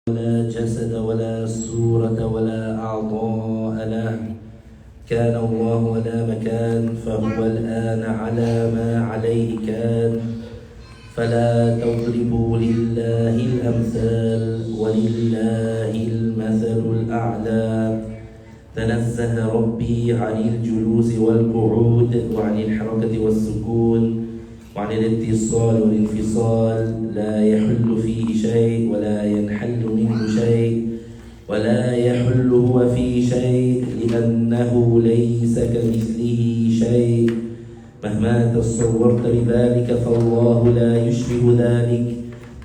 ولا جسد ولا صورة ولا أعضاء له. كان الله ولا مكان، فهو الآن على ما عليه كان. فلا تضربوا لله الأمثال، ولله المثل الأعلى. تنزه ربي عن الجلوس والقعود، وعن الحركة والسكون، وعن الاتصال والانفصال. لا يحل فيه شيء ولا ينحل منه شيء، ولا يحل هو فيه شيء، لأنه ليس كمثله شيء. مهما تصورت بذلك فالله لا يشبه ذلك.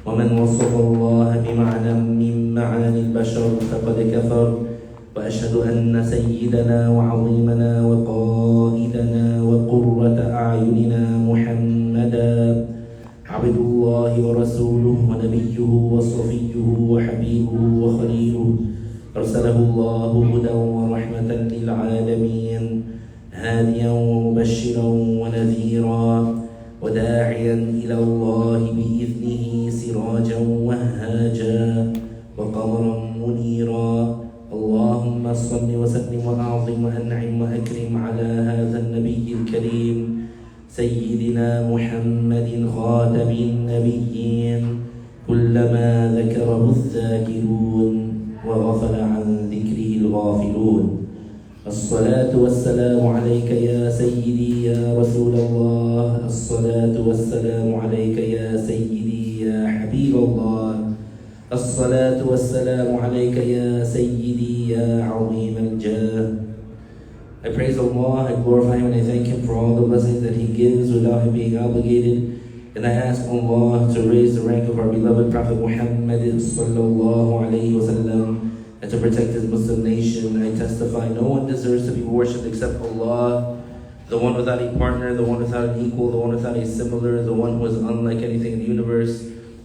ومن وصف الله بمعنى من معاني البشر فقد كفر. وأشهد أن سيدنا وعظيمنا وقائدنا وقرة أعيننا محمدا عبد الله ورسوله ونبيه وصفيه وحبيبه وخليله، أرسله الله هدى ورحمة للعالمين، هاديا ومبشرا ونذيرا، وداعيا إلى الله بإذنه، سراجا وهاجا وقمرا منيرا. اللهم صل وسلم وأعظم وأنعم وأكرم على هذا النبي الكريم سيدنا محمد خاتم النبيين، كلما ذكره الذاكرون وغفل عن ذكره الغافلون. الصلاة والسلام عليك يا سيدي يا رسول الله، الصلاة والسلام عليك يا سيدي يا حبيب الله، الصلاة والسلام عليك يا سيدي يا عظيم الجاه. I praise Allah, I glorify Him, and I thank Him for all the blessings that He gives without Him being obligated. And I ask Allah to raise the rank of our beloved Prophet Muhammad sallallahu alayhi wa sallam, and to protect His Muslim nation. I testify no one deserves to be worshipped except Allah, the one without a partner, the one without an equal, the one without a similar, the one who is unlike anything in the universe,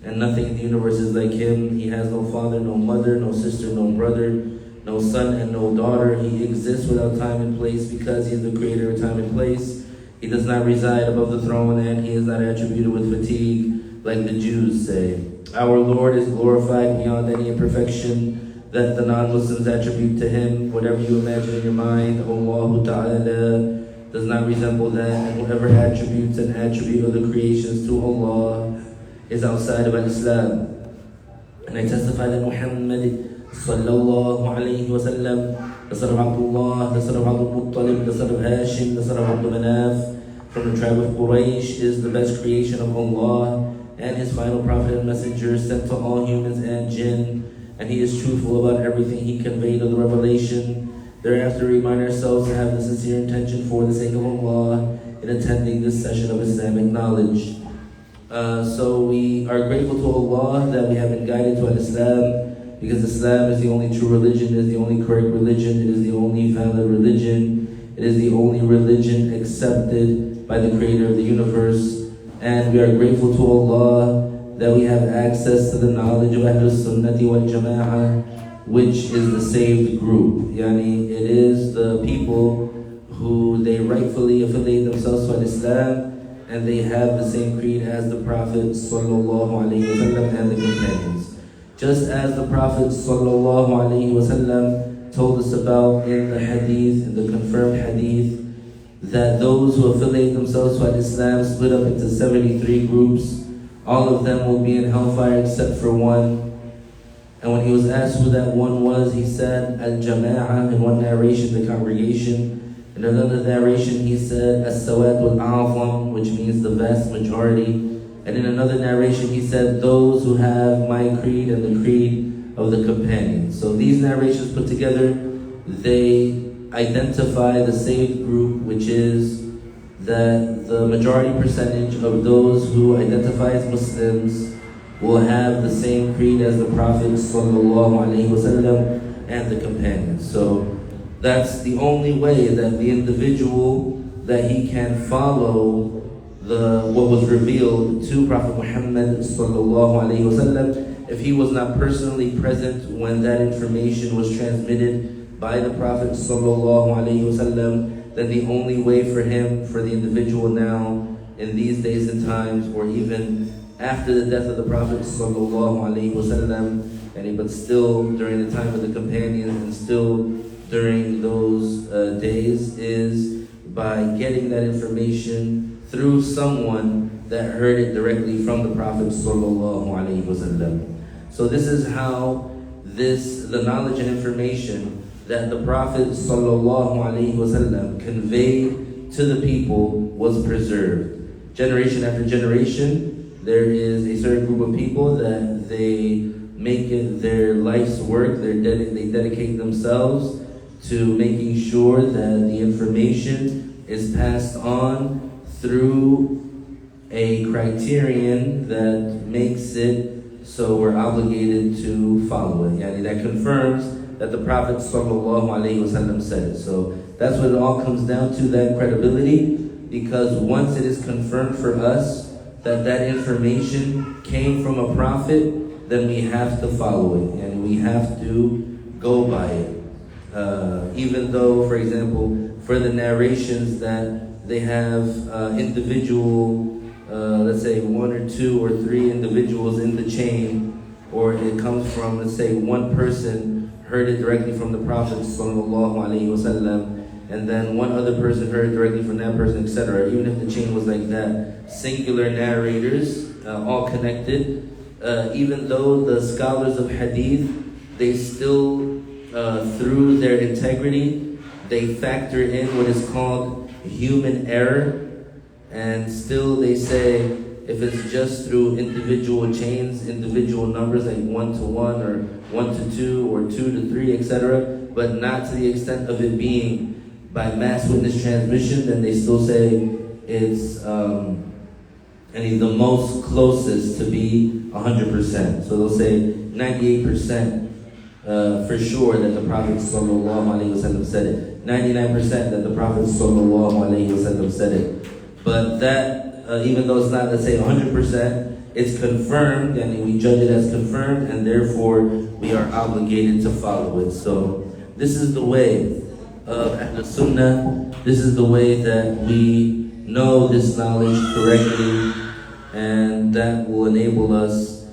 and nothing in the universe is like Him. He has no father, no mother, no sister, no brother, no son and no daughter. He exists without time and place because He is the creator of time and place. He does not reside above the throne, and He is not attributed with fatigue like the Jews say. Our Lord is glorified beyond any imperfection that the non-Muslims attribute to Him. Whatever you imagine in your mind, Allah Ta'ala does not resemble that, and whoever attributes an attribute of the creations to Allah is outside of Islam. And I testify that Muhammad sallallahu alayhi wa sallam, the son of Abdullah, the son of Abdul Muttalib, the son of Hashim, the son of Abdul Manaf, from the tribe of Quraysh, is the best creation of Allah and His final prophet and messenger sent to all humans and jinn. And He is truthful about everything He conveyed of the revelation. Thereafter, remind ourselves to have the sincere intention for the sake of Allah in attending this session of Islamic knowledge. So we are grateful to Allah that we have been guided to Islam, because Islam is the only true religion, it is the only correct religion, it is the only valid religion, it is the only religion accepted by the Creator of the universe. And we are grateful to Allah that we have access to the knowledge of Ahlul Sunnati wal Jama'ah, which is the saved group. Yani, it is the people who they rightfully affiliate themselves to Islam, and they have the same creed as the Prophet sallallahu alaihi wasallam and the companions. Just as the Prophet sallallahu alaihi wasallam told us about in the hadith, in the confirmed hadith, that those who affiliate themselves to Islam split up into 73 groups. All of them will be in hellfire except for one. And when he was asked who that one was, he said, Al-Jama'ah, in one narration, the congregation. In another narration, he said, As-Sawat al-A'zam, which means the vast majority. And in another narration, he said, those who have my creed and the creed of the companions. So these narrations put together, they identify the saved group, which is that the majority percentage of those who identify as Muslims will have the same creed as the Prophet sallallahu alaihi wasallam and the companions. So that's the only way that the individual, that he can follow what was revealed to Prophet Muhammad sallallahu alaihi wasallam. If he was not personally present when that information was transmitted by the Prophet sallallahu alaihi wasallam, then the only way for him, for the individual now, in these days and times, or even after the death of the Prophet sallallahu alaihi wasallam, but still during the time of the companions and still during those days is by getting that information through someone that heard it directly from the Prophet sallallahu alaihi wasallam. So this is how the knowledge and information that the Prophet sallallahu alaihi wasallam conveyed to the people was preserved. Generation after generation, there is a certain group of people that they make it their life's work. They dedicate themselves to making sure that the information is passed on through a criterion that makes it so we're obligated to follow it. Yani that confirms that the Prophet ﷺ said it. So that's what it all comes down to, that credibility, because once it is confirmed for us that that information came from a prophet, then we have to follow it and we have to go by it. Even though, for example, for the narrations that they have individual, let's say 1 or 2 or 3 individuals in the chain, or it comes from, let's say, one person heard it directly from the Prophet sallallahu alaihi wasallam, and then one other person heard it directly from that person, etc. Even if the chain was like that, singular narrators, all connected, even though the scholars of hadith, they still, through their integrity, they factor in what is called human error, and still they say, if it's just through individual chains, individual numbers like 1 to 1 or 1 to 2 or 2 to 3, etc., but not to the extent of it being by mass witness transmission, then they still say it's the most closest to be 100%. So they'll say 98% for sure that the Prophet ﷺ said it. 99% that the Prophet ﷺ said it. But that, even though it's not, let's say, 100%, it's confirmed, and we judge it as confirmed, and therefore we are obligated to follow it. So this is the way of Ahl Sunnah. This is the way that we know this knowledge correctly, and that will enable us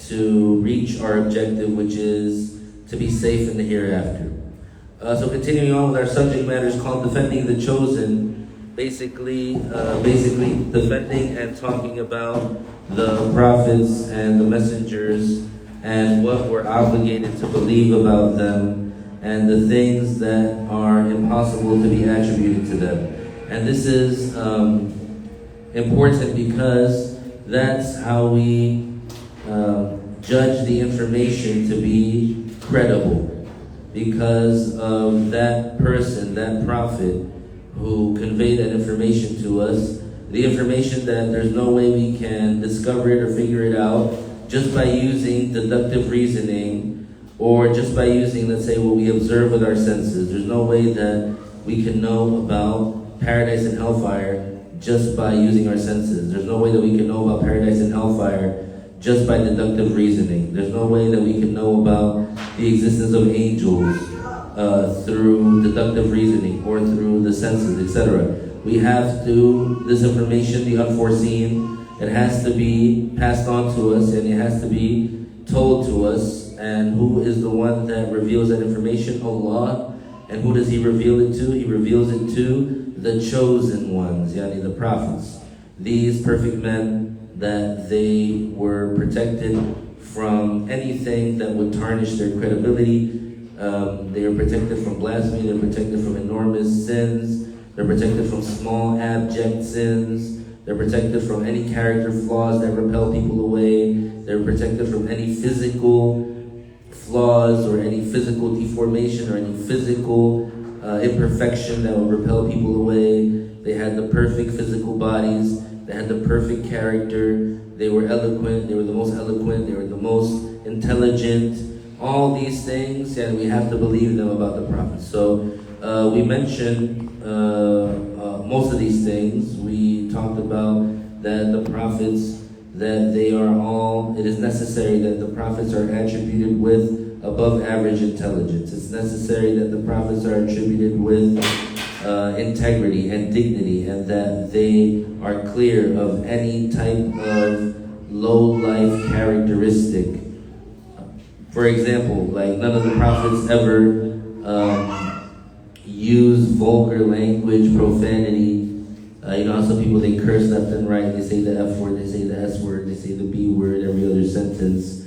to reach our objective, which is to be safe in the hereafter. So continuing on with our subject matter is called Defending the Chosen. Basically defending and talking about the prophets and the messengers and what we're obligated to believe about them and the things that are impossible to be attributed to them. And this is important because that's how we judge the information to be credible, because of that person, that prophet, who conveyed that information to us, the information that there's no way we can discover it or figure it out just by using deductive reasoning, or just by using, let's say, what we observe with our senses. There's no way that we can know about paradise and hellfire just by using our senses. There's no way that we can know about paradise and hellfire just by deductive reasoning. There's no way that we can know about the existence of angels through deductive reasoning or through the senses, etc. We have to, this information, the unforeseen, it has to be passed on to us and it has to be told to us. And who is the one that reveals that information? Allah. And who does He reveal it to? He reveals it to the chosen ones, yani the prophets. These perfect men that they were protected from anything that would tarnish their credibility. They are protected from blasphemy, they're protected from enormous sins, they're protected from small abject sins, they're protected from any character flaws that repel people away, they're protected from any physical flaws or any physical deformation or any physical imperfection that would repel people away. They had the perfect physical bodies, they had the perfect character, they were eloquent, they were the most eloquent, they were the most intelligent. All these things, and we have to believe them about the prophets. So we mentioned most of these things. We talked about that the prophets, that they are all, it is necessary that the prophets are attributed with above average intelligence. It's necessary that the prophets are attributed with integrity and dignity, and that they are clear of any type of low life characteristic. For example, like none of the prophets ever use vulgar language, profanity. You know how some people, they curse left and right, they say the F word, they say the S word, they say the B word every other sentence,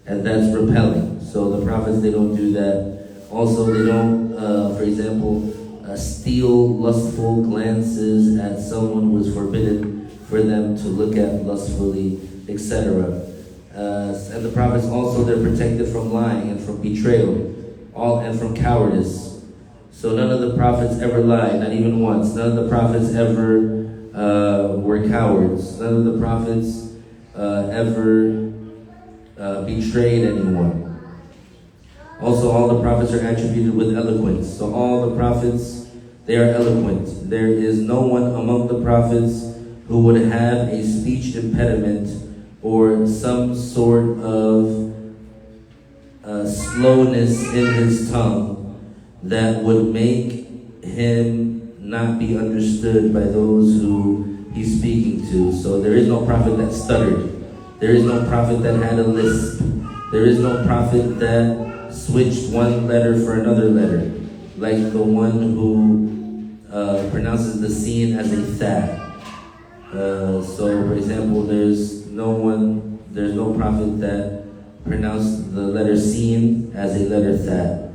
and that's repelling. So the prophets, they don't do that. Also, they don't, for example, steal lustful glances at someone who is forbidden for them to look at lustfully, etc. And the prophets also, they're protected from lying and from betrayal, and from cowardice. So none of the prophets ever lied, not even once. None of the prophets ever were cowards. None of the prophets ever betrayed anyone. Also, all the prophets are attributed with eloquence. So all the prophets, they are eloquent. There is no one among the prophets who would have a speech impediment or some sort of slowness in his tongue that would make him not be understood by those who he's speaking to. So there is no prophet that stuttered. There is no prophet that had a lisp. There is no prophet that switched one letter for another letter, like the one who pronounces the sin as a tha. So, for example, there's no prophet that pronounced the letter sin as a letter tha.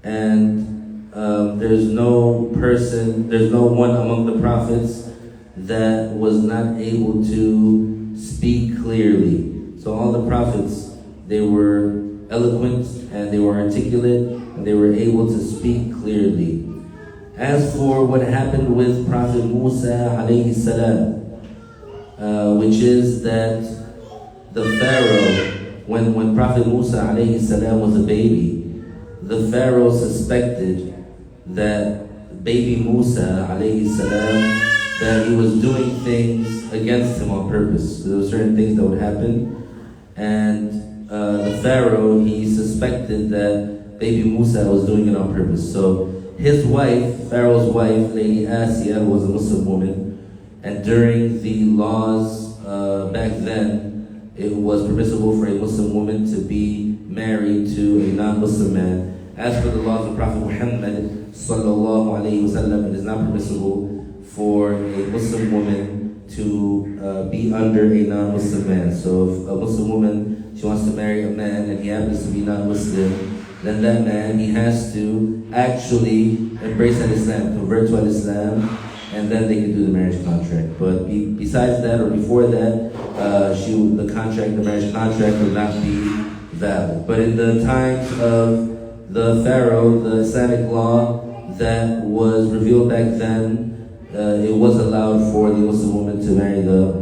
And there's no one among the prophets that was not able to speak clearly. So all the prophets, they were eloquent and they were articulate and they were able to speak clearly. As for what happened with Prophet Musa alayhi salam, which is that the Pharaoh, when Prophet Musa alayhi salam was a baby, the Pharaoh suspected that baby Musa alayhi salam, that he was doing things against him on purpose. There were certain things that would happen, and the Pharaoh, he suspected that baby Musa was doing it on purpose. So his wife, Pharaoh's wife, Lady Asiya, who was a Muslim woman, and during the laws back then, it was permissible for a Muslim woman to be married to a non-Muslim man. As for the laws of Prophet Muhammad sallallahu alaihi wasallam, it is not permissible for a Muslim woman to be under a non-Muslim man. So if a Muslim woman, she wants to marry a man and he happens to be non-Muslim, then that man, he has to actually embrace Islam, convert to Islam, and then they can do the marriage contract. But besides that, or before that, the marriage contract would not be valid. But in the times of the Pharaoh, the Islamic law that was revealed back then, it was allowed for the Muslim woman to marry the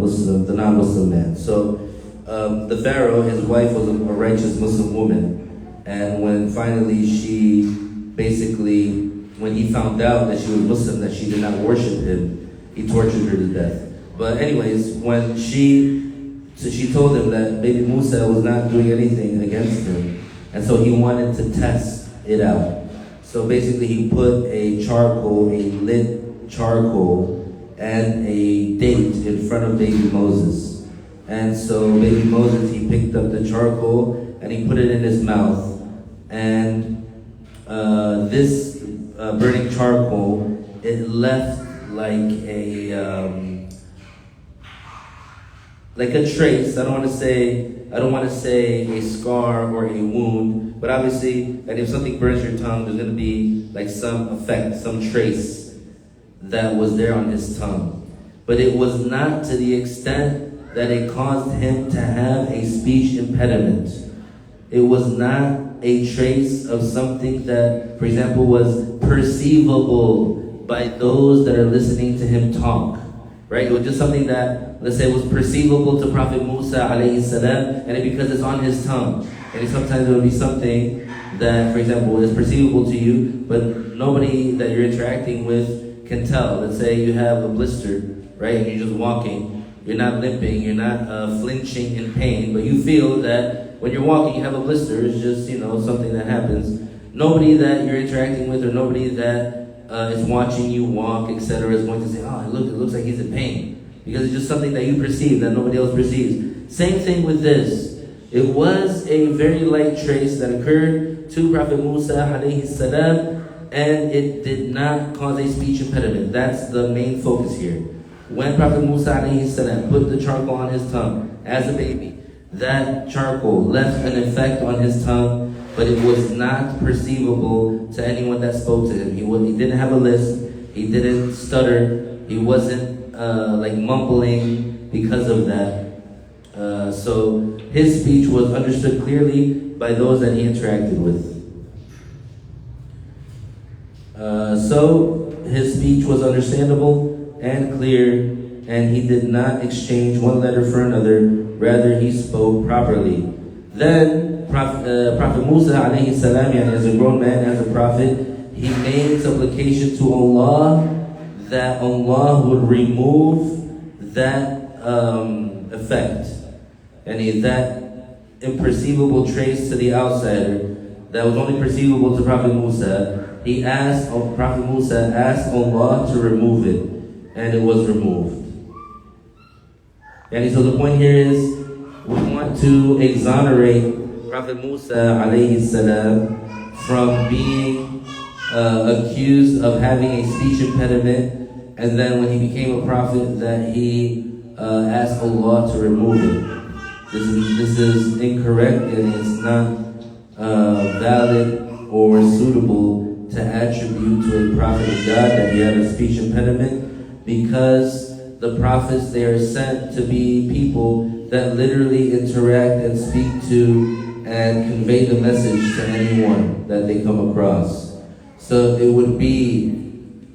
non-Muslim man. So the Pharaoh, his wife was a righteous Muslim woman, and when finally when he found out that she was Muslim, that she did not worship him, he tortured her to death. But anyways, when she told him that baby Musa was not doing anything against him, and so he wanted to test it out. So basically he put a lit charcoal, and a date in front of baby Moses. And so baby Moses, he picked up the charcoal and he put it in his mouth. And this burning charcoal, it left like a trace. I don't want to say a scar or a wound, but obviously, like if something burns your tongue, there's going to be like some effect, some trace that was there on his tongue. But it was not to the extent that it caused him to have a speech impediment. It was not a trace of something that, for example, was perceivable by those that are listening to him talk. Right? It was just something that, let's say, was perceivable to Prophet Musa alayhi salam, and because it's on his tongue. And sometimes it would be something that, for example, is perceivable to you, but nobody that you're interacting with can tell. Let's say you have a blister, right? And you're just walking. You're not limping. You're not flinching in pain, but you feel that when you're walking, you have a blister. It's just, something that happens. Nobody that you're interacting with, or nobody that is watching you walk, etc., is going to say, oh, it looks like he's in pain. Because it's just something that you perceive that nobody else perceives. Same thing with this. It was a very light trace that occurred to Prophet Musa alayhi salam, and it did not cause a speech impediment. That's the main focus here. When Prophet Musa alayhi salam put the charcoal on his tongue as a baby, that charcoal left an effect on his tongue, but it was not perceivable to anyone that spoke to him. He didn't have a lisp, he didn't stutter, he wasn't like mumbling because of that. So his speech was understood clearly by those that he interacted with. So his speech was understandable and clear, and he did not exchange one letter for another. Rather, he spoke properly. Then Prophet Musa alayhi salam, as a grown man, as a prophet, he made supplication to Allah that Allah would remove that effect, and that imperceivable trace to the outsider that was only perceivable to Prophet Musa. Prophet Musa asked Allah to remove it, and it was removed. And so the point here is, we want to exonerate Prophet Musa alayhi salam from being accused of having a speech impediment, and then when he became a prophet that he asked Allah to remove it. This is incorrect, and it's not valid or suitable to attribute to a prophet of God that he had a speech impediment, because the prophets, they are sent to be people that literally interact and speak to and convey the message to anyone that they come across. So it would be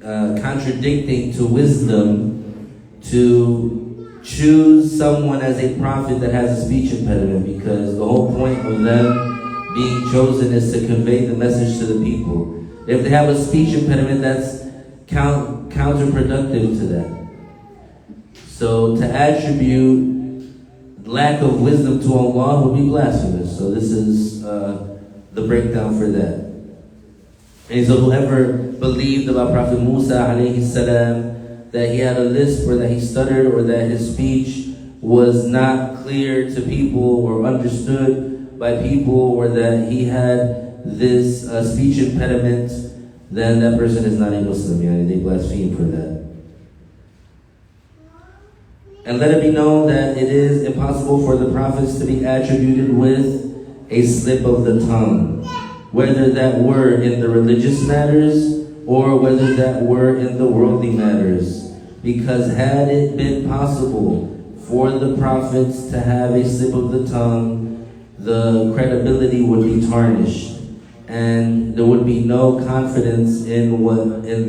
contradicting to wisdom to choose someone as a prophet that has a speech impediment, because the whole point of them being chosen is to convey the message to the people. If they have a speech impediment, that's counterproductive to that. So to attribute lack of wisdom to Allah would be blasphemous. So this is the breakdown for that. And so whoever believed about Prophet Musa alayhi salam that he had a lisp, or that he stuttered, or that his speech was not clear to people or understood by people, or that he had this speech impediment, then that person is not a Muslim. They blaspheme for that. And let it be known that it is impossible for the prophets to be attributed with a slip of the tongue, whether that were in the religious matters or whether that were in the worldly matters. Because had it been possible for the prophets to have a slip of the tongue, the credibility would be tarnished, and there would be no confidence in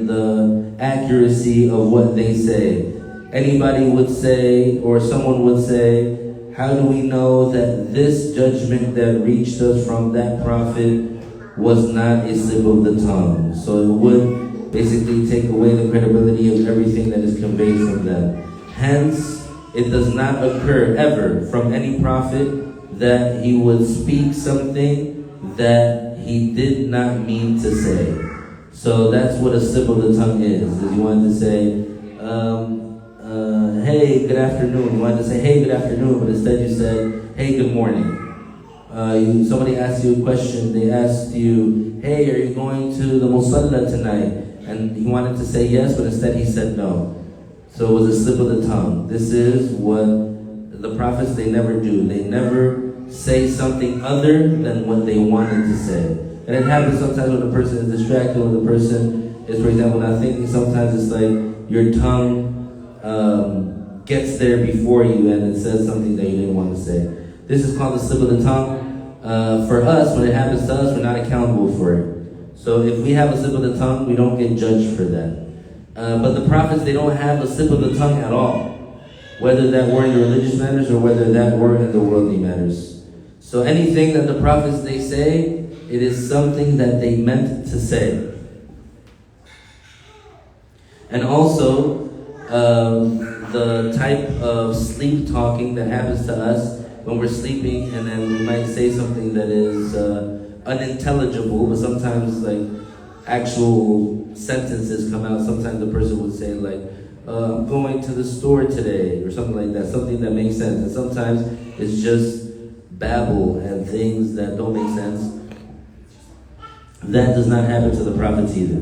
the accuracy of what they say. Anybody would say, or someone would say, how do we know that this judgment that reached us from that prophet was not a slip of the tongue? So it would basically take away the credibility of everything that is conveyed from them. Hence, it does not occur ever from any prophet that he would speak something that he did not mean to say. So that's what a slip of the tongue is. If you wanted to say, hey, good afternoon. You wanted to say, hey, good afternoon, but instead you said, hey, good morning. Somebody asked you a question. They asked you, hey, are you going to the Musalla tonight? And he wanted to say yes, but instead he said no. So it was a slip of the tongue. This is what the prophets, they never do. They never say something other than what they wanted to say. And it happens sometimes when a person is distracted, when the person is, for example, not thinking. Sometimes it's like your tongue gets there before you and it says something that you didn't want to say. This is called the slip of the tongue. For us, when it happens to us, we're not accountable for it. So if we have a slip of the tongue, we don't get judged for that. But the prophets, they don't have a slip of the tongue at all, whether that were in the religious matters or whether that were in the worldly matters. So anything that the prophets, they say, it is something that they meant to say. And also, the type of sleep talking that happens to us when we're sleeping, and then we might say something that is unintelligible, but sometimes like actual sentences come out. Sometimes the person would say like, I'm going to the store today, or something like that, something that makes sense. And sometimes it's just babble and things that don't make sense. That does not happen to the prophets either.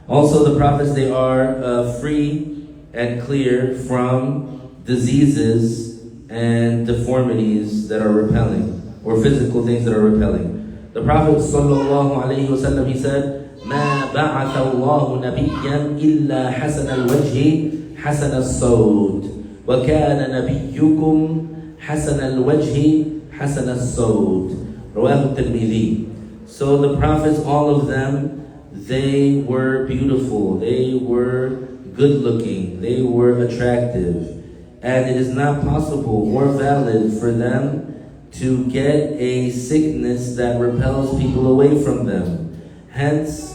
Also, the prophets, they are free and clear from diseases and deformities that are repelling, or physical things that are repelling. The Prophet sallallahu alaihi wasallam, he said, "Ma ba'atha Allahu nabiyyan illa hasan al-wajhi hasan al-sawt, wa kana nabiyyukum hasan al-wajhi hasan al-sawt." Rawahu Tirmidhi. So the prophets, all of them, they were beautiful, they were good looking, they were attractive. And it is not possible or valid for them to get a sickness that repels people away from them. Hence,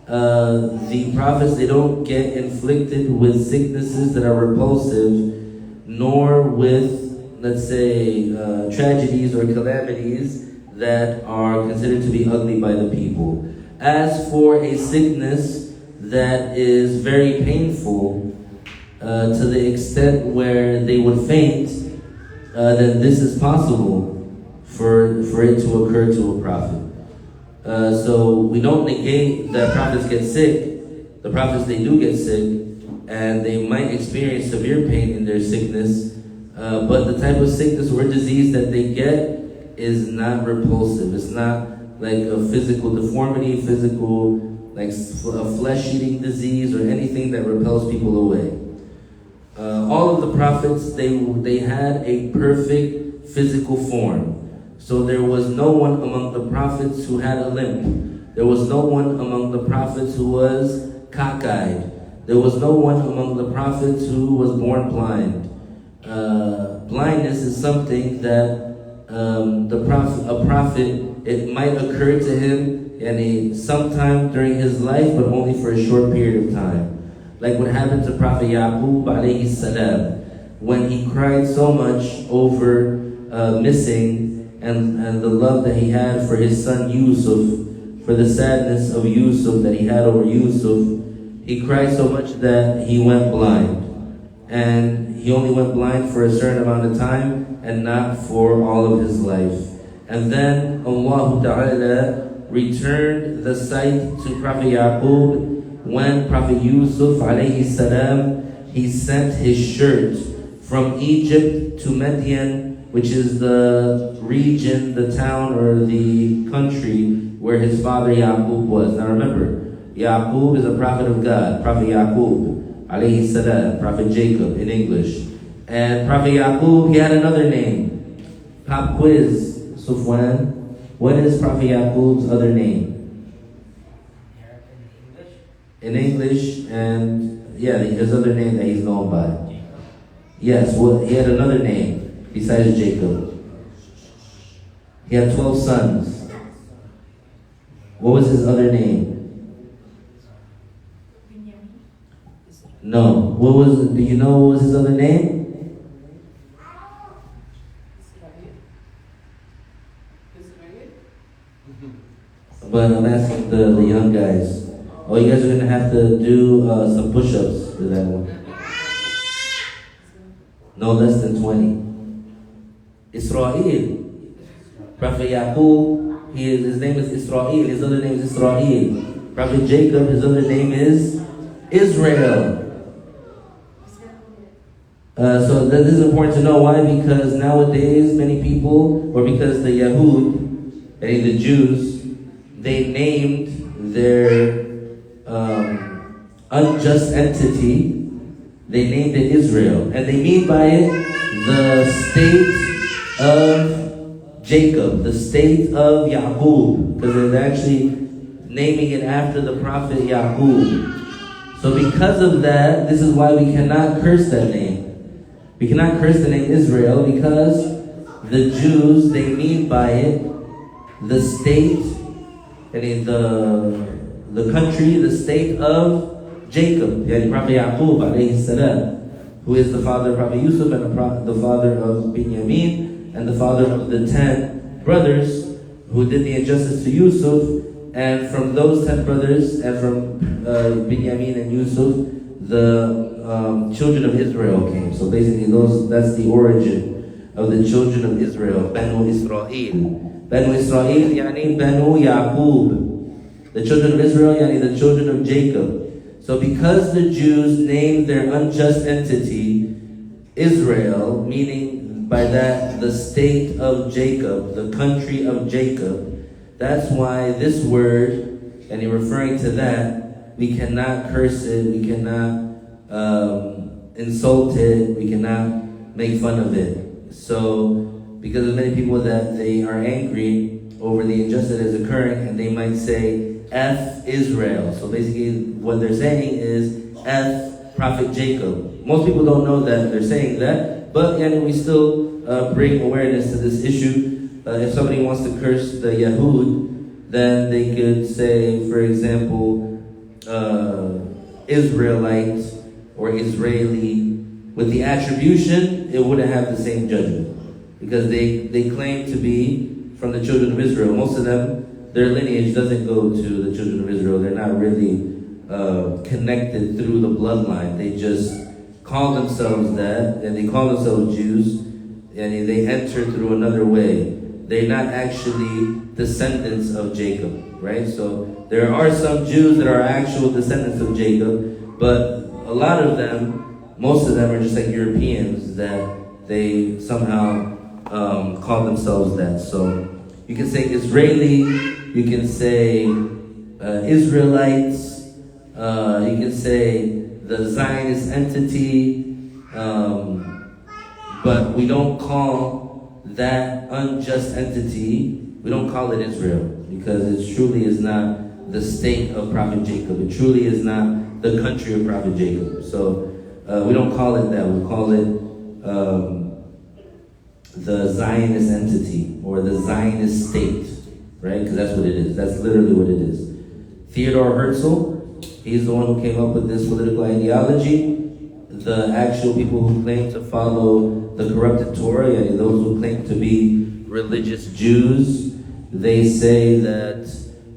the prophets, they don't get inflicted with sicknesses that are repulsive, nor with, let's say, tragedies or calamities that are considered to be ugly by the people. As for a sickness that is very painful, to the extent where they would faint, then this is possible for it to occur to a prophet. So we don't negate that prophets get sick. The prophets, they do get sick, and they might experience severe pain in their sickness, but the type of sickness or disease that they get is not repulsive. It's not like a physical deformity, like a flesh-eating disease or anything that repels people away. All of the prophets, they had a perfect physical form. So there was no one among the prophets who had a limp. There was no one among the prophets who was cockeyed. There was no one among the prophets who was born blind. Blindness is something that a prophet, it might occur to him sometime during his life, but only for a short period of time. Like what happened to Prophet Yaqub alayhi salam, when he cried so much over missing and the love that he had for his son Yusuf, for the sadness of Yusuf that he had over Yusuf, he cried so much that he went blind. And he only went blind for a certain amount of time and not for all of his life. And then Allah Ta'ala returned the sight to Prophet Yaqub when Prophet Yusuf alayhi salam, he sent his shirt from Egypt to Midian, which is the region, the town, or the country where his father Yaqub was. Now remember, Yaqub is a prophet of God, Prophet Yaqub alayhi salam, Prophet Jacob in English. And Prophet Yaqub, he had another name. Pop quiz, Sufwan. What is Prophet Yaqub's other name? In English, and yeah, his other name that he's known by. Yes, well, he had another name besides Jacob. He had 12 sons. What was his other name? No. Do you know what was his other name? But I'm asking the young guys. Oh, you guys are going to have to do some push-ups for that one. No less than 20. Israel. Prophet Yaqub, his name is Israel. His other name is Israel. Prophet Jacob, his other name is Israel. So this is important to know. Why? Because nowadays many people, or because the Yahud, the Jews, they named their unjust entity, they named it Israel. And they mean by it the state of Jacob, the state of Yaqub, because they're actually naming it after the prophet Yaqub. So because of that, this is why we cannot curse that name. We cannot curse the name Israel because the Jews, they mean by it the state, the country, the state of Jacob, Prophet Yaqub alayhi salam, who is the father of Prophet Yusuf and the father of Binyamin and the father of the 10 brothers who did the injustice to Yusuf. And from those 10 brothers and from Binyamin and Yusuf, the children of Israel came. So basically that's the origin of the children of Israel, Banu Israel. Banu Israel, yani Banu Yaqub. The children of Israel, yani the children of Jacob. So because the Jews named their unjust entity Israel, meaning by that the state of Jacob, the country of Jacob, that's why this word, and in referring to that, we cannot curse it, we cannot insult it, we cannot make fun of it. So, because of many people that they are angry over the injustice that is occurring, and they might say, F Israel. So basically what they're saying is, F Prophet Jacob. Most people don't know that they're saying that, but we still bring awareness to this issue. If somebody wants to curse the Yahud, then they could say, for example, Israelite or Israeli. With the attribution, it wouldn't have the same judgment. Because they claim to be from the children of Israel. Most of them, their lineage doesn't go to the children of Israel. They're not really connected through the bloodline. They just call themselves that, and they call themselves Jews, and they enter through another way. They're not actually descendants of Jacob, right? So there are some Jews that are actual descendants of Jacob, but a lot of them, most of them are just like Europeans that they somehow call themselves that. So you can say Israeli, you can say Israelites, you can say the Zionist entity, but we don't call that unjust entity, we don't call it Israel, because it truly is not the state of Prophet Jacob. It truly is not the country of Prophet Jacob. So we don't call it that. We call it the Zionist entity, or the Zionist state, right? Because that's what it is. That's literally what it is. Theodore Herzl, he's the one who came up with this political ideology. The actual people who claim to follow the corrupted Torah, and those who claim to be religious Jews, they say that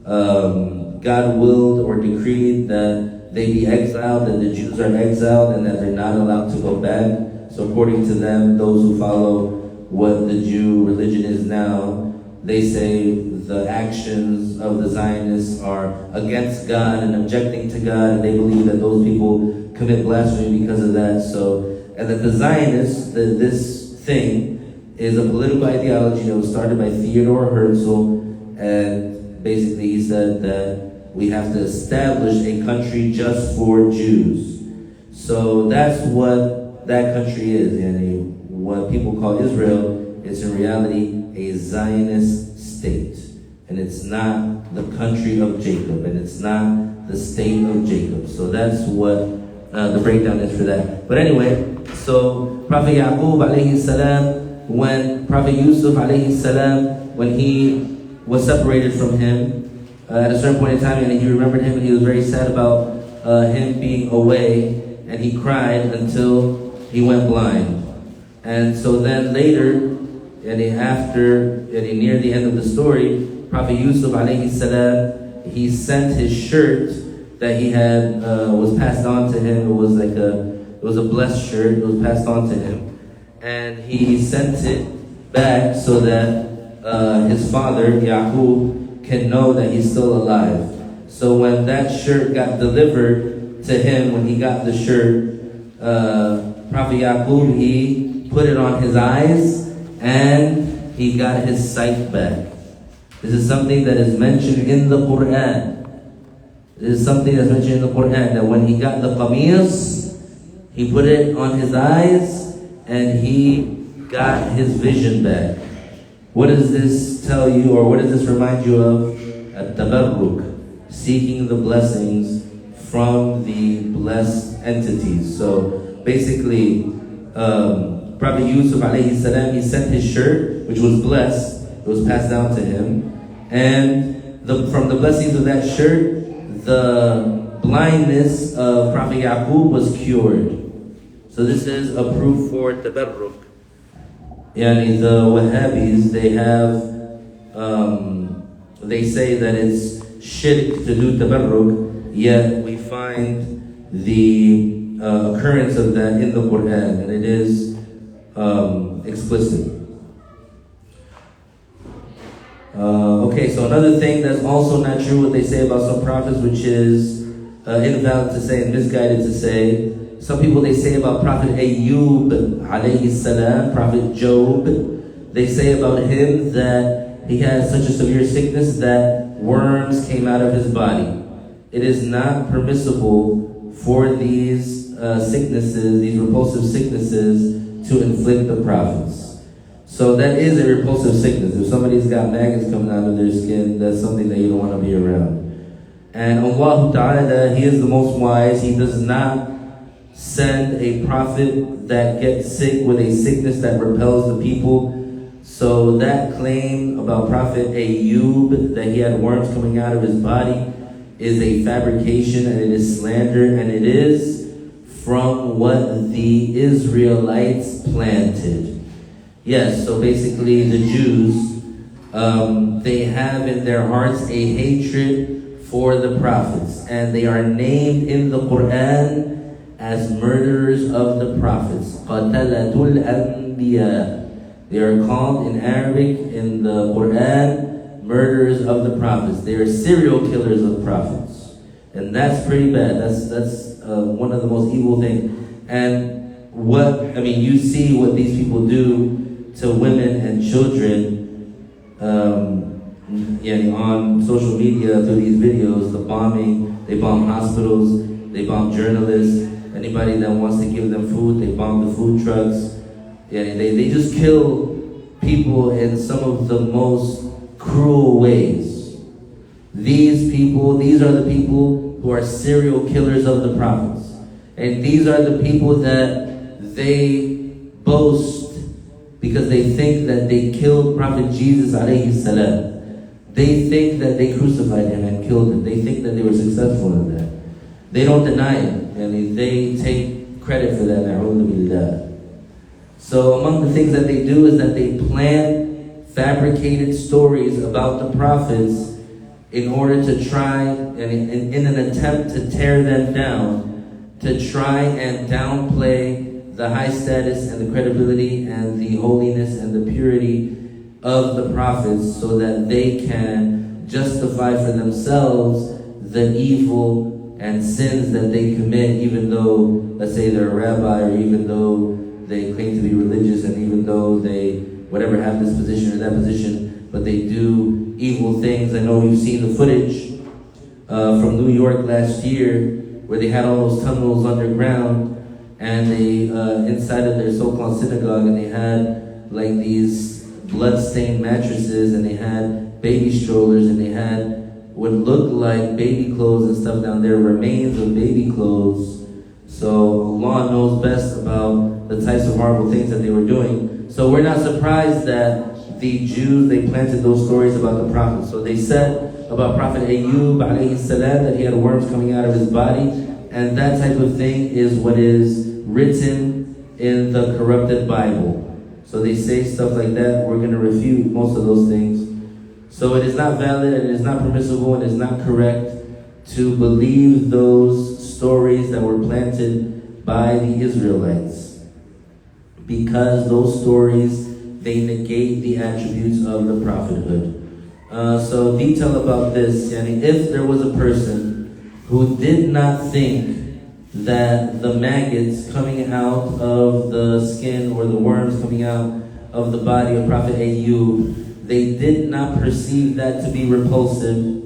God willed or decreed that they be exiled, that the Jews are exiled, and that they're not allowed to go back. So according to them, those who follow what the Jew religion is now, they say the actions of the Zionists are against God and objecting to God, and they believe that those people commit blasphemy because of that. So, and that the Zionists, this thing, is a political ideology that was started by Theodore Herzl, and basically he said that we have to establish a country just for Jews. So that's what that country is, and what people call Israel is in reality a Zionist state. And it's not the country of Jacob, and it's not the state of Jacob. So that's what the breakdown is for that. But anyway, so Prophet Yaqub alayhi salam, when Prophet Yusuf alayhi salam, when he was separated from him, at a certain point in time, and he remembered him, and he was very sad about him being away, and he cried until he went blind. And so then later, and near the end of the story, Prophet Yusuf alayhi salam, he sent his shirt that he had was passed on to him. It was a blessed shirt. It was passed on to him, and he sent it back so that his father Yaqub can know that he's still alive. So when that shirt got delivered to him, when he got the shirt, Prophet Yaqub, he put it on his eyes, and he got his sight back. This is something that is mentioned in the Quran. This is something that's mentioned in the Quran, that when he got the qamis, he put it on his eyes, and he got his vision back. What does this tell you, or what does this remind you of? At-tabarruk, seeking the blessings from the blessed entities. So basically, Prophet Yusuf alayhi salam, he sent his shirt, which was blessed. It was passed down to him. And from the blessings of that shirt, the blindness of Prophet Yaqub was cured. So this is a proof for tabarruk. Yani the Wahhabis, they say that it's shirk to do tabarruk, yet we find the occurrence of that in the Quran, and it is explicit. Okay, so another thing that's also not true, what they say about some prophets, which is invalid to say and misguided to say. Some people, they say about Prophet Ayyub alayhi salam, Prophet Job, they say about him that he had such a severe sickness that worms came out of his body. It is not permissible for these sicknesses, these repulsive sicknesses, to inflict the prophets. So that is a repulsive sickness. If somebody's got maggots coming out of their skin, that's something that you don't want to be around. And Allah Ta'ala, He is the most wise. He does not send a prophet that gets sick with a sickness that repels the people. So that claim about Prophet Ayyub, that he had worms coming out of his body, is a fabrication, and it is slander, and it is from what the Israelites planted. Yes, so basically the Jews, they have in their hearts a hatred for the prophets, and they are named in the Quran as murderers of the prophets. Qatalatul Anbiya. They are called in Arabic in the Quran murderers of the prophets. They are serial killers of prophets, and that's pretty bad. That's one of the most evil things. And you see what these people do to women and children on social media through these videos. The bombing, they bomb hospitals, they bomb journalists. Anybody that wants to give them food, they bomb the food trucks. Yeah, they just kill people in some of the most cruel ways. These are the people who are serial killers of the prophets. And these are the people that they boast because they think that they killed Prophet Jesus alayhi salam. They think that they crucified him and killed him. They think that they were successful in that. They don't deny it, and they take credit for that. Na'udhu billah. So among the things that they do is that they plant fabricated stories about the prophets in order to try, and in an attempt to tear them down, to try and downplay the high status and the credibility and the holiness and the purity of the prophets, so that they can justify for themselves the evil and sins that they commit, even though, let's say, they're a rabbi, or even though they claim to be religious, and even though they have this position or that position, but they do evil things. I know you've seen the footage from New York last year, where they had all those tunnels underground, and they inside of their so-called synagogue, and they had like these blood-stained mattresses, and they had baby strollers, and they had what looked like baby clothes and stuff down there, remains of baby clothes. So Allah knows best about the types of horrible things that they were doing. So we're not surprised that the Jews, they planted those stories about the prophets. So they said about Prophet Ayyub alayhi salam that he had worms coming out of his body, and that type of thing is what is written in the corrupted Bible. So they say stuff like that. We're going to refute most of those things. So it is not valid, and it is not permissible, and it is not correct to believe those stories that were planted by the Israelites, because those stories, they negate the attributes of the prophethood. So detail about this, if there was a person who did not think that the maggots coming out of the skin or the worms coming out of the body of Prophet Ayyub, they did not perceive that to be repulsive.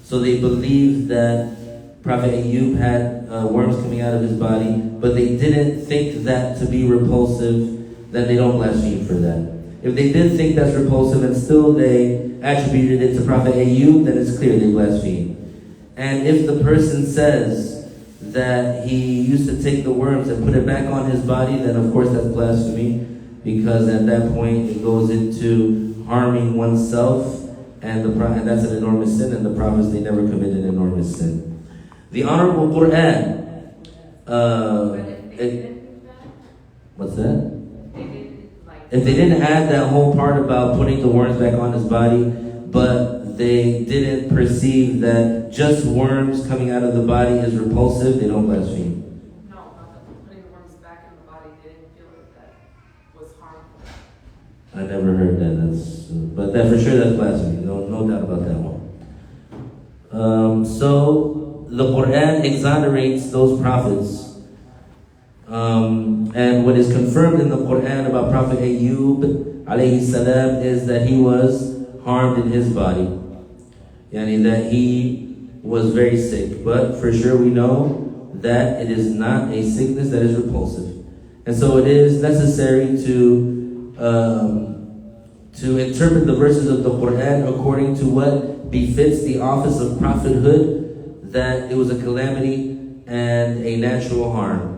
So they believed that Prophet Ayyub had worms coming out of his body, but they didn't think that to be repulsive, then they don't blaspheme for that. If they did think that's repulsive and still they attributed it to Prophet Ayyub, then it's clear they blaspheme. And if the person says that he used to take the worms and put it back on his body, then of course that's blasphemy, because at that point it goes into harming oneself, and that's an enormous sin, and the prophets, they never committed an enormous sin. The Honorable Quran, what's that? If they didn't add that whole part about putting the worms back on his body, but they didn't perceive that just worms coming out of the body is repulsive, they don't blaspheme. No, not putting the worms back in the body, they didn't feel that was I never heard that. But that for sure that's blasphemy. No doubt about that one. So the Quran exonerates those prophets. And what is confirmed in the Quran about Prophet Ayyub alayhi salam is that he was harmed in his body. Yani that he was very sick. But for sure we know that it is not a sickness that is repulsive. And so it is necessary to interpret the verses of the Quran according to what befits the office of prophethood, that it was a calamity and a natural harm.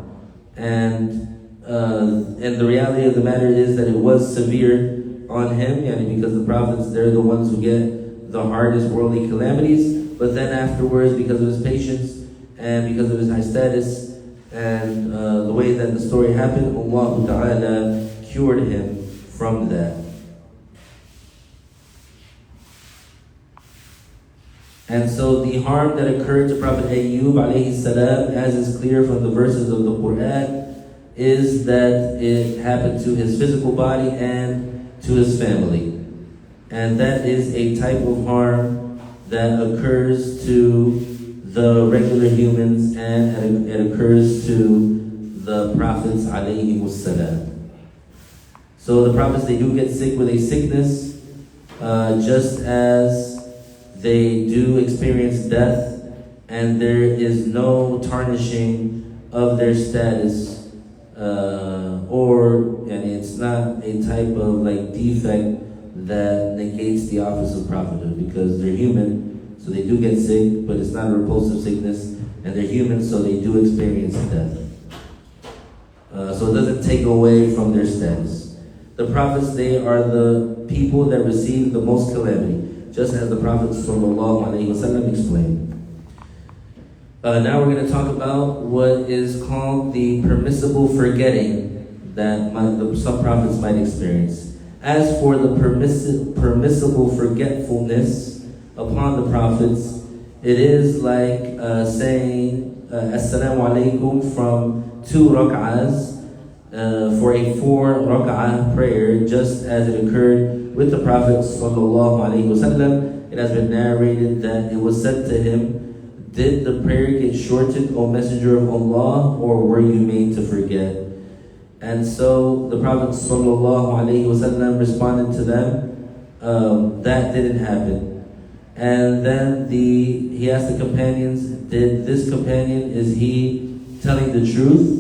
And the reality of the matter is that it was severe on him, because the prophets, they're the ones who get the hardest worldly calamities. But then afterwards, because of his patience and because of his high status and the way that the story happened, Allah Ta'ala cured him from that. And so the harm that occurred to Prophet Ayyub alayhi salam, as is clear from the verses of the Quran, is that it happened to his physical body and to his family. And that is a type of harm that occurs to the regular humans, and it occurs to the prophets alayhi salam. So the prophets, they do get sick with a sickness, just as they do experience death, and there is no tarnishing of their status, and it's not a type of like defect that negates the office of prophethood, because they're human, so they do get sick, but it's not a repulsive sickness, and they're human, so they do experience death. So it doesn't take away from their status. The prophets, they are the people that receive the most calamity, just as the Prophet ﷺ explained. Now we're going to talk about what is called the permissible forgetting that some prophets might experience. As for the permissible forgetfulness upon the prophets, it is like saying Assalamu alaikum from 2 rak'ahs for a 4 rak'ah prayer, just as it occurred with the Prophet ﷺ. It has been narrated that it was said to him, "Did the prayer get shortened, O Messenger of Allah, or were you made to forget?" And so the Prophet ﷺ responded to them, that didn't happen. And then he asked the companions, "Did this companion, is he telling the truth?"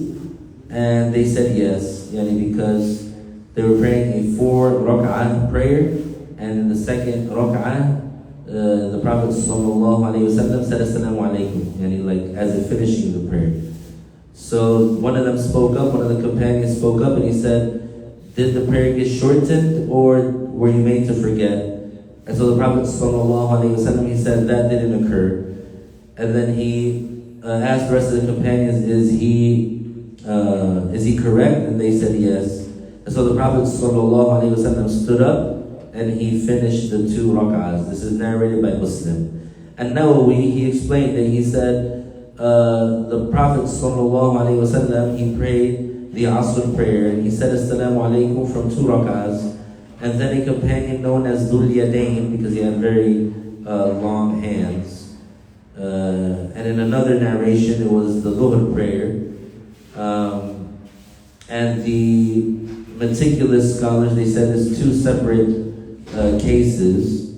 And they said yes, because they were praying a 4 rak'ah prayer, and in the second rak'ah, the Prophet ﷺ said Assalamu alaikum, like as if finishing the prayer. So one of them spoke up, one of the companions spoke up, and he said, "Did the prayer get shortened, or were you made to forget?" And so the Prophet ﷺ, he said that didn't occur. And then he asked the rest of the companions, is he correct? And they said yes. And so the Prophet ﷺ stood up and he finished the 2 rak'ahs. This is narrated by Muslim. And Nawawi, he explained it. He said the Prophet ﷺ, he prayed the Asr prayer, and he said Assalamu alaikum from 2 rak'ahs. And then a companion known as Dhul Yadayn, because he had very long hands. And in another narration, it was the Dhuhr prayer. And the meticulous scholars, they said there's 2 separate cases.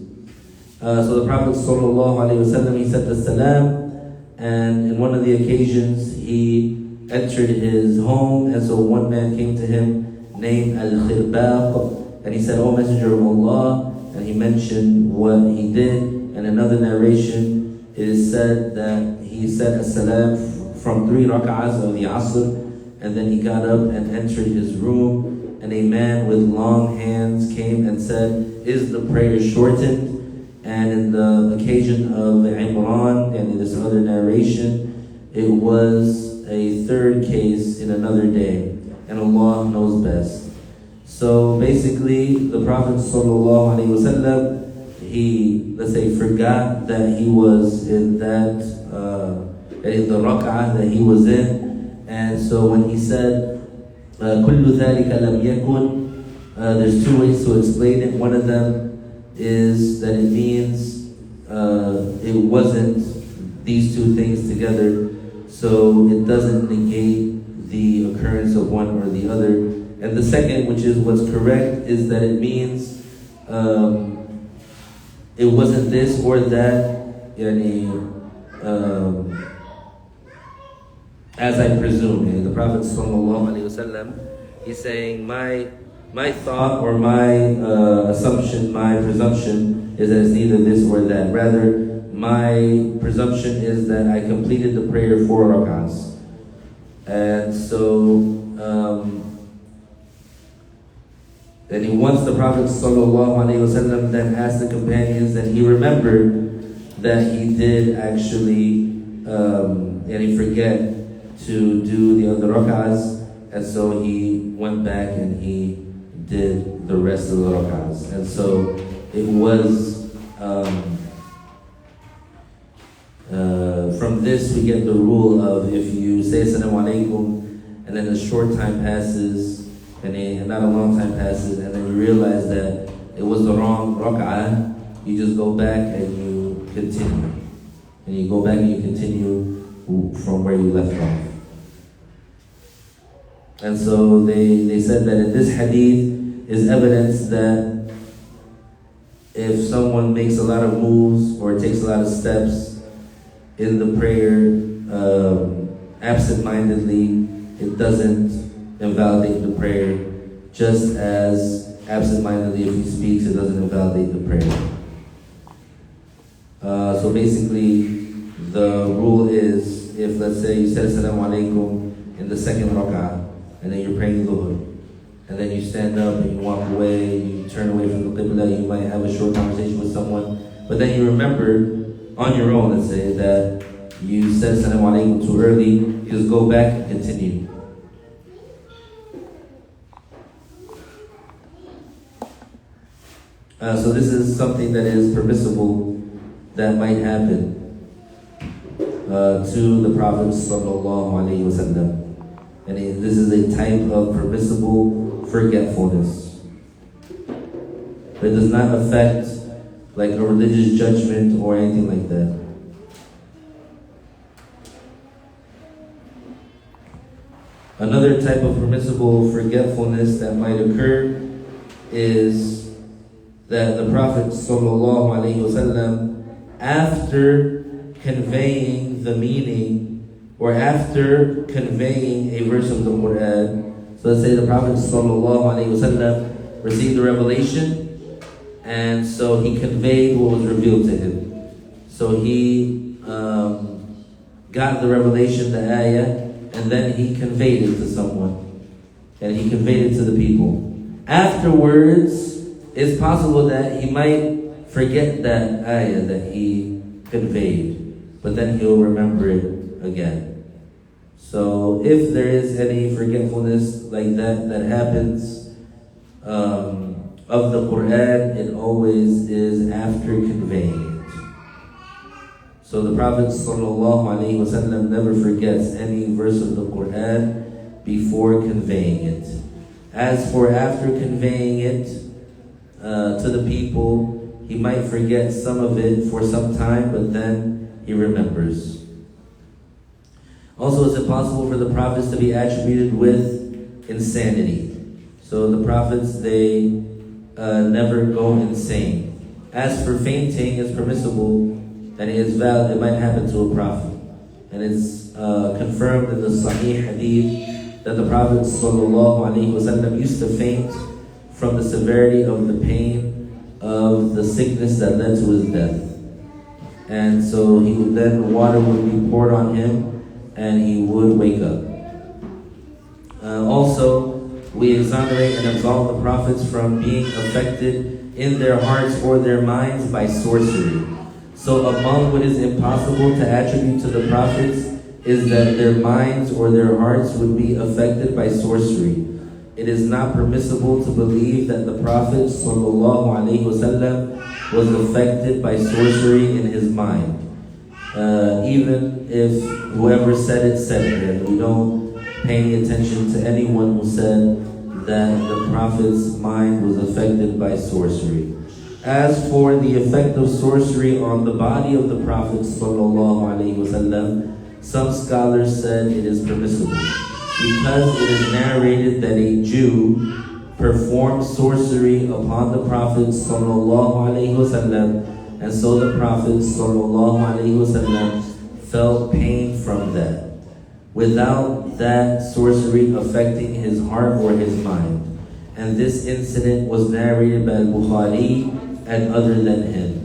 So the Prophet ﷺ, he said the salam, and in one of the occasions he entered his home, and so one man came to him named Al-Khirbaq, and he said, "O Messenger of Allah," and he mentioned what he did. And another narration, it is said that he said as-salam from 3 rak'ahs of the Asr, and then he got up and entered his room, and a man with long hands came and said, "Is the prayer shortened?" And in the occasion of Imran, and in this other narration, it was a 3rd case in another day, and Allah knows best. So basically, the Prophet ﷺ, he, let's say, forgot that he was in that, in the rak'ah that he was in. And so when he said, كُلُّ ذَلِكَ لَمْ يَكُنْ There's two ways to explain it. One of them is that it means it wasn't these two things together, so it doesn't negate the occurrence of one or the other. And the second, which is what's correct, is that it means it wasn't this or that, as I presume. The Prophet ﷺ, he's saying, my thought or my assumption, my presumption is that it's neither this or that. Rather, my presumption is that I completed the prayer 4 rak'ahs. And so, then once the Prophet ﷺ then asked the companions, and he remembered that he did actually, and he forget to do the other rak'ahs, and so he went back and he did the rest of the rak'ahs. And so it was, from this we get the rule of if you say Assalamu alaikum and then a short time passes, and not a long time passes, and then you realize that it was the wrong rak'ah, you just go back and you continue. And you go back and you continue from where you left off. And so they said that in this hadith is evidence that if someone makes a lot of moves or takes a lot of steps in the prayer absent-mindedly, it doesn't invalidate the prayer, just as absent-mindedly if he speaks, it doesn't invalidate the prayer. So basically, the rule is, if let's say you said Assalamu alaikum in the second rak'ah, and then you're praying dhuhr, and then you stand up and you walk away, you turn away from the qibla, you might have a short conversation with someone, but then you remember on your own, let's say, that you said Assalamu alaikum too early, you just go back and continue. So this is something that is permissible that might happen to the Prophet ﷺ. And this is a type of permissible forgetfulness. But it does not affect like a religious judgment or anything like that. Another type of permissible forgetfulness that might occur is that the Prophet ﷺ, after conveying the meaning or after conveying a verse of the Quran, so let's say the Prophet ﷺ received the revelation, and so he conveyed what was revealed to him. So he got the revelation, the ayah, and then he conveyed it to someone, and he conveyed it to the people. Afterwards, it's possible that he might forget that ayah that he conveyed, but then he'll remember it again. So if there is any forgetfulness like that happens of the Quran, it always is after conveying it. So the Prophet ﷺ never forgets any verse of the Quran before conveying it. As for after conveying it to the people, he might forget some of it for some time, but then he remembers. Also, is it possible for the prophets to be attributed with insanity? So the prophets, they never go insane. As for fainting, it's permissible and it is valid. It might happen to a prophet. And it's confirmed in the Sahih Hadith that the Prophet ﷺ used to faint from the severity of the pain of the sickness that led to his death. And so then water would be poured on him and he would wake up. Also, we exonerate and absolve the prophets from being affected in their hearts or their minds by sorcery. So among what is impossible to attribute to the prophets is that their minds or their hearts would be affected by sorcery. It is not permissible to believe that the Prophet ﷺ was affected by sorcery in his mind. Even if whoever said it, and we don't pay any attention to anyone who said that the Prophet's mind was affected by sorcery. As for the effect of sorcery on the body of the Prophet ﷺ, some scholars said it is permissible because it is narrated that a Jew performed sorcery upon the Prophet ﷺ, and so the Prophet ﷺ felt pain from that, without that sorcery affecting his heart or his mind. And this incident was narrated by Bukhari and other than him.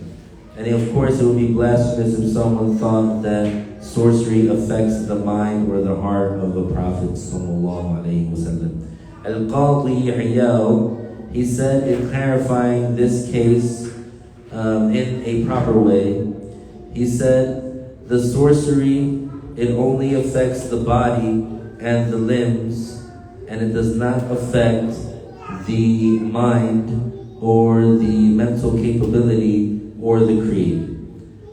And of course it would be blasphemous if someone thought that sorcery affects the mind or the heart of the Prophet ﷺ. Al-Qadi Iyal, he said in clarifying this case in a proper way, he said, the sorcery, it only affects the body and the limbs, and it does not affect the mind or the mental capability or the creed.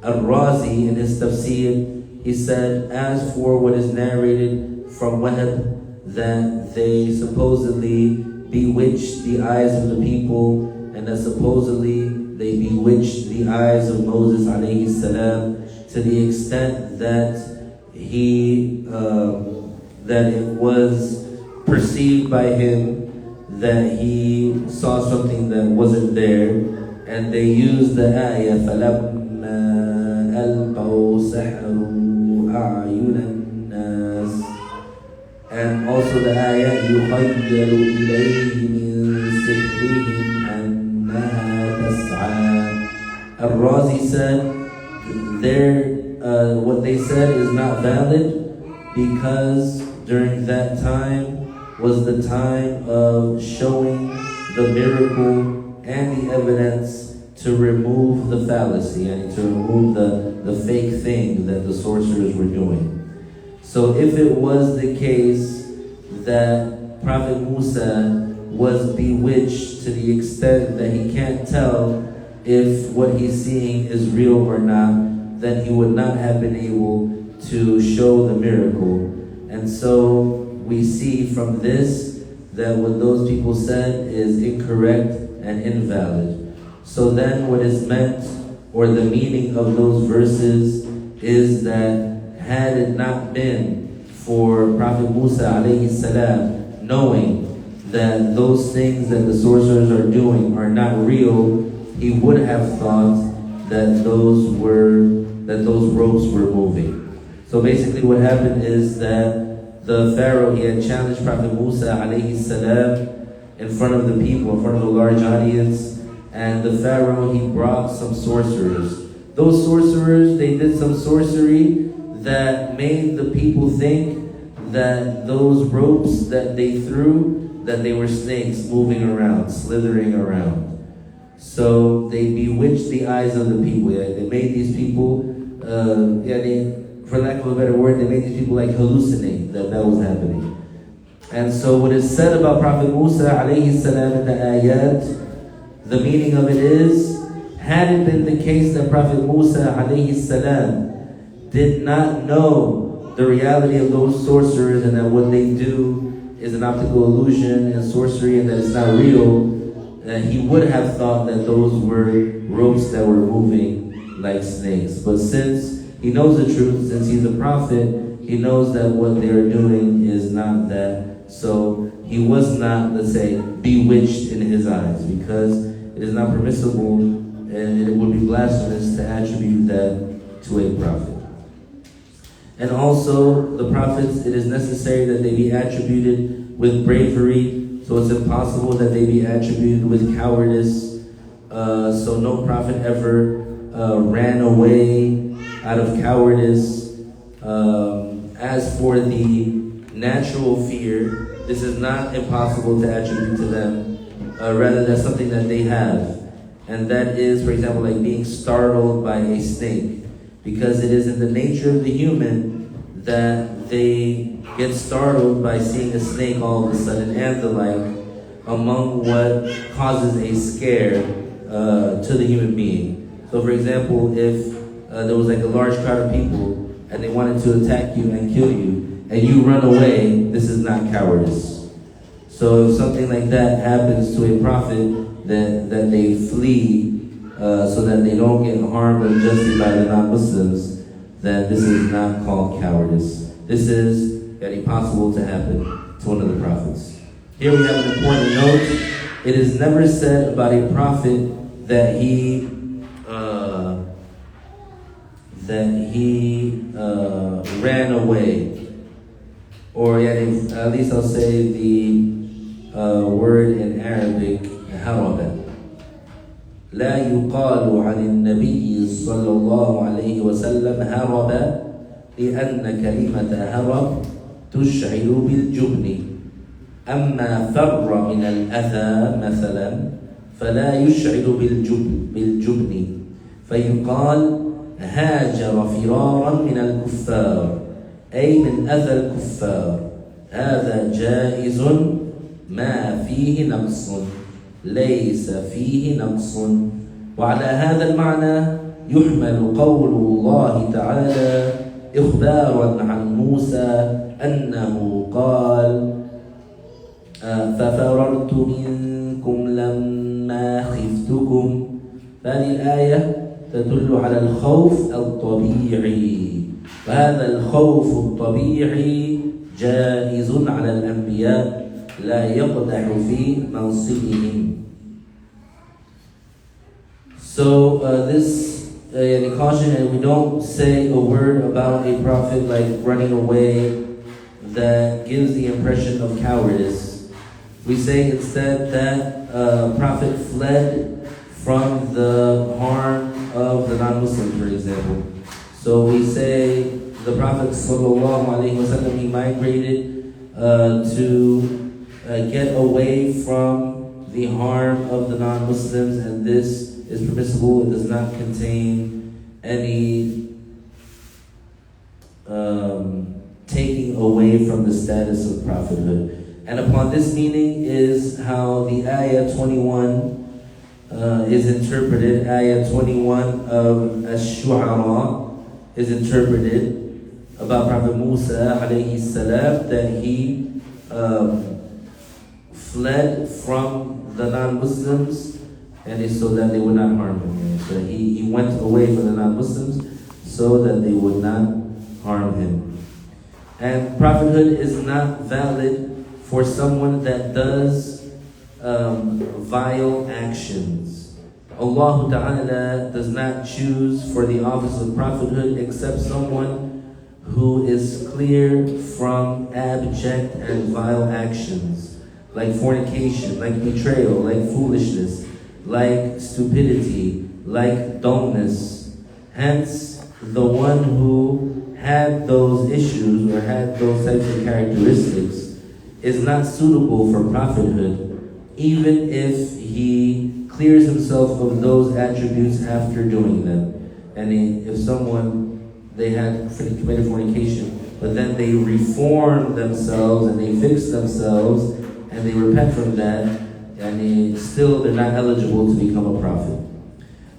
Al-Razi in his tafsir, he said, as for what is narrated from Wahab, that they supposedly bewitched the eyes of the people, and that supposedly they bewitched the eyes of Moses alayhi salam, to the extent that that it was perceived by him that he saw something that wasn't there, and they used the ayah فَلَمَّا أَلْقَوْا سَحَرُوا أَعْيُنَ النَّاسِ, and also the ayah يُخَيَّلُ إِلَيْهِ مِنْ سِحْرِهِمْ أَنَّهَا تَسْعَى. Al-Razi said, what they said is not valid because during that time was the time of showing the miracle and the evidence to remove the fallacy and to remove the fake thing that the sorcerers were doing. So if it was the case that Prophet Musa was bewitched to the extent that he can't tell if what he's seeing is real or not, then he would not have been able to show the miracle. And so we see from this that what those people said is incorrect and invalid. So then what is meant, or the meaning of those verses, is that had it not been for Prophet Musa alayhi salam knowing that those things that the sorcerers are doing are not real, he would have thought that those ropes were moving. So basically what happened is that the Pharaoh, he had challenged Prophet Musa alayhi salam in front of the people, in front of a large audience, and the Pharaoh, he brought some sorcerers. Those sorcerers, they did some sorcery that made the people think that those ropes that they threw, that they were snakes moving around, slithering around. So they bewitched the eyes of the people. They made these people, for lack of a better word, they made these people like hallucinate that was happening. And so what is said about Prophet Musa alayhi salam in the ayat, the meaning of it is, had it been the case that Prophet Musa alayhi salam did not know the reality of those sorcerers and that what they do is an optical illusion and sorcery and that it's not real, he would have thought that those were ropes that were moving like snakes. But since he knows the truth, since he's a prophet, he knows that what they are doing is not that. So he was not, let's say, bewitched in his eyes, because it is not permissible and it would be blasphemous to attribute that to a prophet. And also, the prophets, it is necessary that they be attributed with bravery, so it's impossible that they be attributed with cowardice. So no prophet ever ran away out of cowardice. As for the natural fear, this is not impossible to attribute to them. Rather, that's something that they have. And that is, for example, like being startled by a snake. Because it is in the nature of the human that they get startled by seeing a snake all of a sudden and the like, among what causes a scare to the human being. So for example, if there was like a large crowd of people and they wanted to attack you and kill you, and you run away, this is not cowardice. So if something like that happens to a prophet, that they flee so that they don't get harmed unjustly by the non-Muslims, then this is not called cowardice. This is possible to happen to one of the prophets. Here we have an important note. It is never said about a prophet that he ran away, or at least I'll say the word in Arabic, haraba. لا يقال عن النبي صلى الله عليه وسلم هرب لأن كلمة هرب تشعر بالجبن. أما فر من الأذى مثلا فلا يشعر بالجبن فيقال هاجر فرارا من الكفار أي من أذى الكفار. هذا جائز ما فيه نقص ليس فيه نقص. وعلى هذا المعنى يحمل قول الله تعالى إخبارا عن موسى أنه قال ففررت منكم لما خفتكم. هذه الآية تدل على الخوف الطبيعي، وهذا الخوف الطبيعي جائز على الأنبياء لا يقدح في منصبهم. So this caution, and we don't say a word about a prophet like running away that gives the impression of cowardice. We say instead that a prophet fled from the harm of the non-Muslims, for example. So we say the Prophet sallallahu alaihi wasallam, he migrated to get away from the harm of the non-Muslims, and this is permissible. It does not contain any taking away from the status of prophethood. And upon this meaning is how the ayah 21 is interpreted. Ayah 21 of Ash-Shu'ara is interpreted about Prophet Musa alayhi salam, that he fled from the non-Muslims, and it's so that they would not harm him. So he went away from the non-Muslims so that they would not harm him. And prophethood is not valid for someone that does vile actions. Allah Ta'ala does not choose for the office of prophethood except someone who is clear from abject and vile actions, like fornication, like betrayal, like foolishness, like stupidity, like dullness. Hence, the one who had those issues or had those types of characteristics is not suitable for prophethood, even if he clears himself of those attributes after doing them. And if someone, they had committed fornication, but then they reform themselves and they fix themselves and they repent from that, and they're not eligible to become a prophet.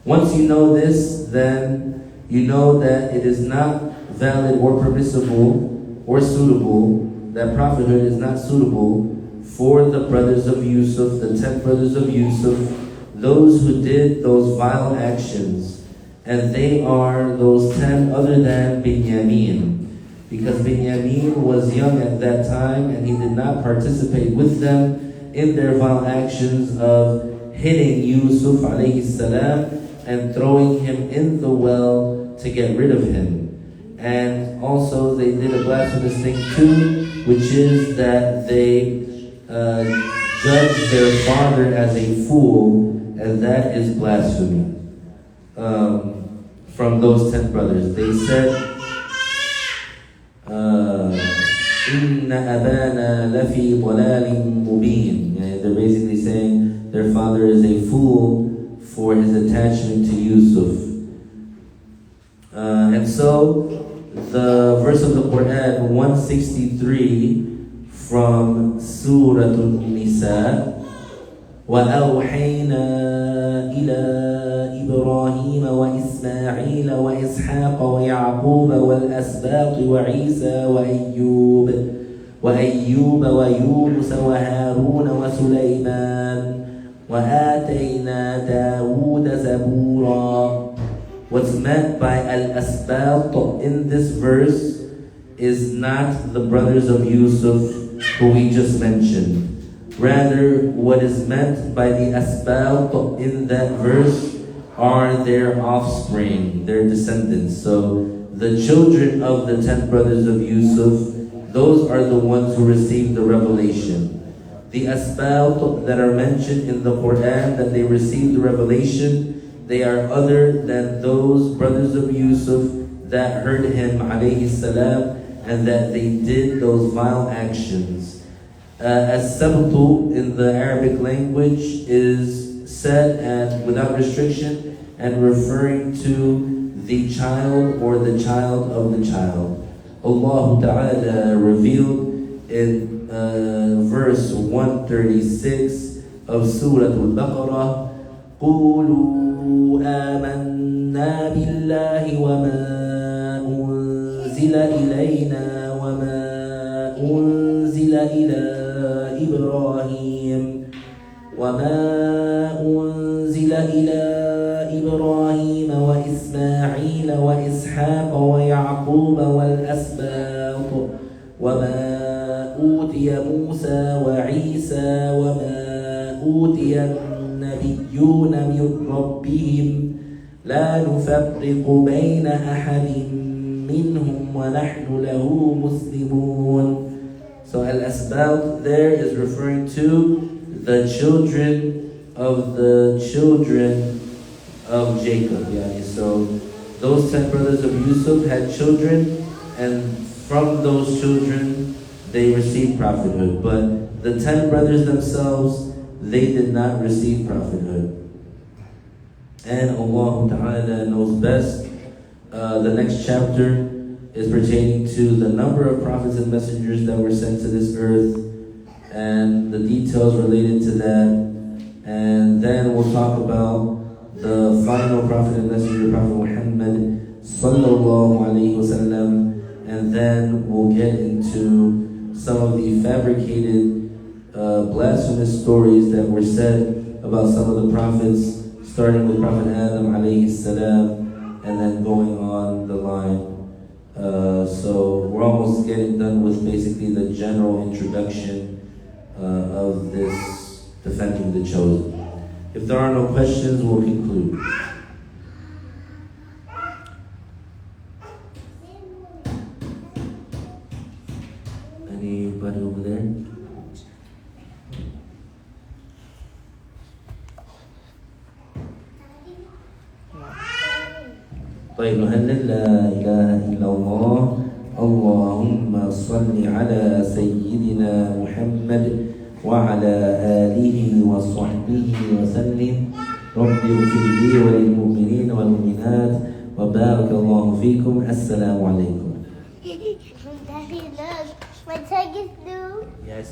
Once you know this, then you know that it is not valid or permissible or suitable, that prophethood is not suitable for the brothers of Yusuf, the 10 brothers of Yusuf, those who did those vile actions. And they are those 10 other than Binyamin, because Binyamin was young at that time and he did not participate with them in their vile actions of hitting Yusuf alayhi salam and throwing him in the well to get rid of him. And also they did a blasphemous thing too, which is that they judged their father as a fool, and that is blasphemy. From those 10 brothers, they said, Inna abana lafi dalalin mubin. They're basically saying their father is a fool for his attachment to Yusuf. And so the verse of the Quran 163 from Surah An-Nisa, وَأَوْحَيْنَا إِلَىٰ إِبْرَاهِيمَ وَإِسْمَاعِيلَ وَإِسْحَاقَ وَيَعْقُوبَ وَالْأَسْبَاطِ وَعِيسَى وَأَيُّوبَ وأيوب ويونس وهارون وسليمان وآتينا داود زبورا. What's meant by al-asbat in this verse is not the brothers of Yusuf who we just mentioned. Rather, what is meant by the asbat in that verse are their offspring, their descendants. So the children of the 10 brothers of Yusuf, those are the ones who received the revelation. The asbat that are mentioned in the Quran that they received the revelation, they are other than those brothers of Yusuf that heard him alayhi salam and that they did those vile actions. As-sabtu in the Arabic language is said and without restriction and referring to the child or the child of the child. Allah Ta'ala revealed in verse 136 of Surah Al-Baqarah, قُولُوا آمَنَّا بِاللَّهِ وَمَا أُنزِلَ إِلَيْنَا وَمَا أُنزِلَ إِلَى إِبْرَاهِيمَ وَإِسْمَاعِيلَ وَإِسْحَاقَ وَيَعْقُوبَ وَالْأَسْبَاطِ وَمَا أُوتِيَ مُوسَى وَعِيسَى وَمَا أُوتِيَ النَّبِيُّونَ مِنْ رَبِّهِمْ لَا نُفَرِّقُ بَيْنَ أَحَدٍ مِّنْهُمْ وَنَحْنُ لَهُ مُسْلِمُونَ. So al-asbat there is referring to the children of Jacob. Yeah. So those 10 brothers of Yusuf had children, and from those children they received prophethood. But the 10 brothers themselves, they did not receive prophethood. And Allah Ta'ala knows best. The next chapter is pertaining to the number of prophets and messengers that were sent to this earth and the details related to that. And then we'll talk about the final prophet and messenger, Prophet Muhammad Sallallahu Alaihi Wasallam. And then we'll get into some of the fabricated blasphemous stories that were said about some of the prophets, starting with Prophet Adam alayhi salam, and then going on the line. So we're almost getting done with basically the general introduction of this Defending the Chosen. If there are no questions, we'll conclude. Anybody over there? طيب نهلل لا إله إلا الله. اللهم صل على سيدنا محمد وعلى آله وصحبه وسلم. رب اغفر لي وللمؤمنين والمؤمنات وبارك الله فيكم. السلام عليكم. Yes.